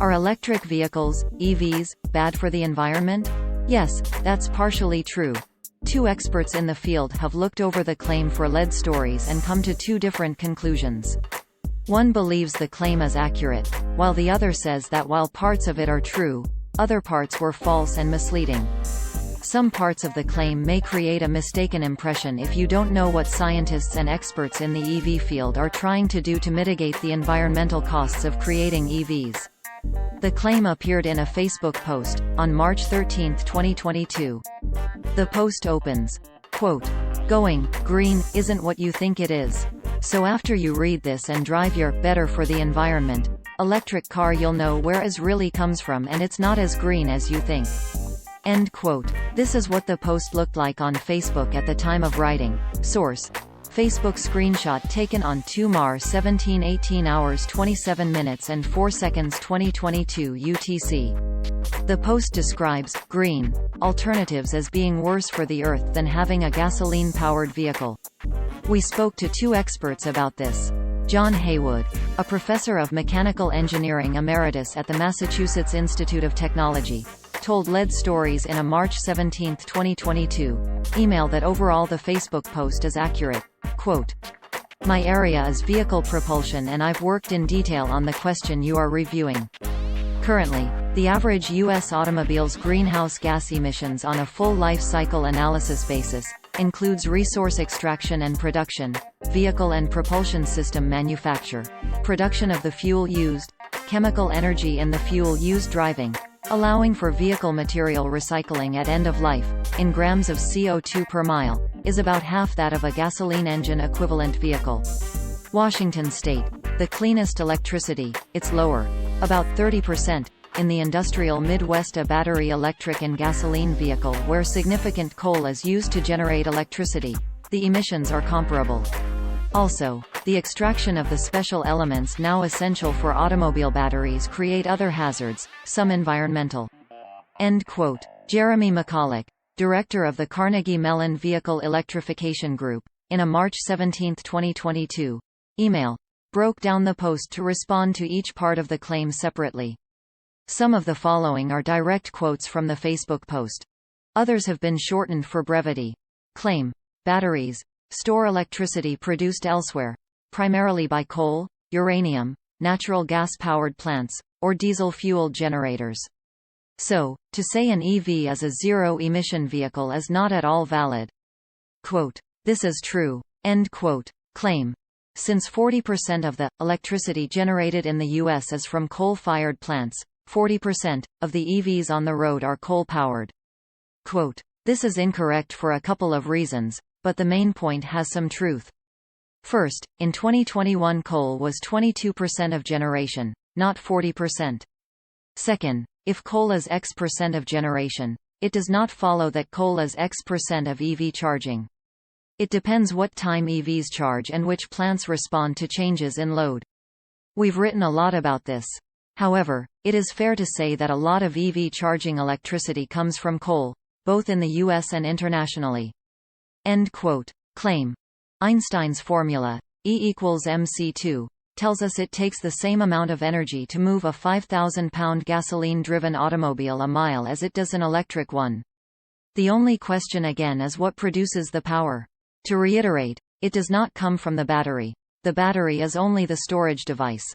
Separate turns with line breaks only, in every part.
Are electric vehicles, EVs, bad for the environment? Yes, that's partially true. Two experts in the field have looked over the claim for lead stories and come to two different conclusions. One believes the claim is accurate, while the other says that while parts of it are true, other parts were false and misleading. Some parts of the claim may create a mistaken impression if you don't know what scientists and experts in the EV field are trying to do to mitigate the environmental costs of creating EVs. The claim appeared in a Facebook post, on March 13, 2022. The post opens, quote, "Going green isn't what you think it is. So after you read this and drive your better for the environment electric car, you'll know where it really comes from, and it's not as green as you think." End quote. This is what the post looked like on Facebook at the time of writing. Source: Facebook screenshot taken on 2 Mar 17 18 hours 27 minutes and 4 seconds 2022 UTC. The post describes green alternatives as being worse for the earth than having a gasoline-powered vehicle. We spoke to two experts about this. John Haywood, a professor of mechanical engineering emeritus at the Massachusetts Institute of Technology, told Lead Stories in a March 17, 2022, email that overall the Facebook post is accurate. Quote, "My area is vehicle propulsion, and I've worked in detail on the question you are reviewing. Currently, the average U.S. automobile's greenhouse gas emissions on a full life cycle analysis basis includes resource extraction and production, vehicle and propulsion system manufacture, production of the fuel used, chemical energy in the fuel used driving, allowing for vehicle material recycling at end of life, in grams of CO2 per mile, is about half that of a gasoline engine equivalent vehicle. Washington State, the cleanest electricity, it's lower, about 30%, in the industrial Midwest. A battery electric and gasoline vehicle where significant coal is used to generate electricity, the emissions are comparable. Also, the extraction of the special elements now essential for automobile batteries create other hazards, some environmental." End quote. Jeremy McCulloch, director of the Carnegie Mellon Vehicle Electrification Group, in a March 17, 2022, email, broke down the post to respond to each part of the claim separately. Some of the following are direct quotes from the Facebook post. Others have been shortened for brevity. Claim: batteries store electricity produced elsewhere, primarily by coal, uranium, natural gas-powered plants, or diesel-fueled generators. So, to say an EV is a zero-emission vehicle is not at all valid. Quote, "This is true." End quote. Claim: since 40% of the electricity generated in the U.S. is from coal-fired plants, 40% of the EVs on the road are coal-powered. Quote, "This is incorrect for a couple of reasons, but the main point has some truth. First, in 2021 coal was 22% of generation, not 40%. Second, if coal is X% of generation, it does not follow that coal is X% of EV charging. It depends what time EVs charge and which plants respond to changes in load. We've written a lot about this. However, it is fair to say that a lot of EV charging electricity comes from coal, both in the US and internationally." End quote. Claim: Einstein's formula, E equals mc2, tells us it takes the same amount of energy to move a 5,000-pound gasoline-driven automobile a mile as it does an electric one. The only question again is what produces the power. To reiterate, it does not come from the battery. The battery is only the storage device.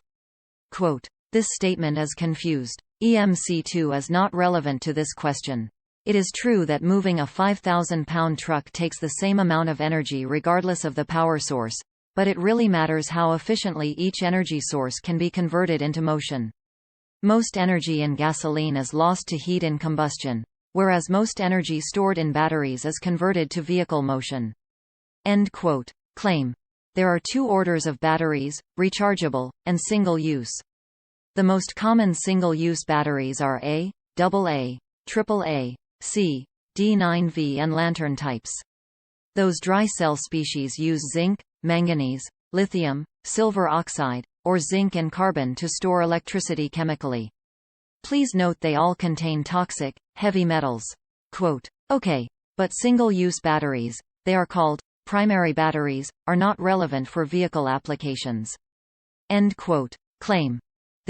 Quote, "This statement is confused. EMC2 is not relevant to this question. It is true that moving a 5,000-pound truck takes the same amount of energy regardless of the power source, but it really matters how efficiently each energy source can be converted into motion. Most energy in gasoline is lost to heat in combustion, whereas most energy stored in batteries is converted to vehicle motion." End quote. Claim: there are two orders of batteries, rechargeable, and single-use. The most common single-use batteries are A, AA, AAA, C, D9V and lantern types. Those dry cell species use zinc, manganese, lithium, silver oxide, or zinc and carbon to store electricity chemically. Please note they all contain toxic, heavy metals. Quote, "Okay, but single-use batteries, they are called primary batteries, are not relevant for vehicle applications." End quote. Claim: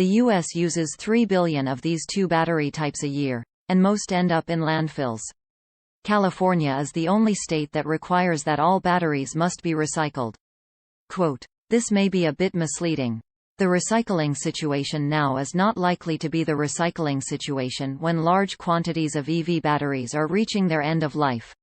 The U.S. uses 3 billion of these two battery types a year, and most end up in landfills. California is the only state that requires that all batteries must be recycled. Quote, "This may be a bit misleading. The recycling situation now is not likely to be the recycling situation when large quantities of EV batteries are reaching their end of life.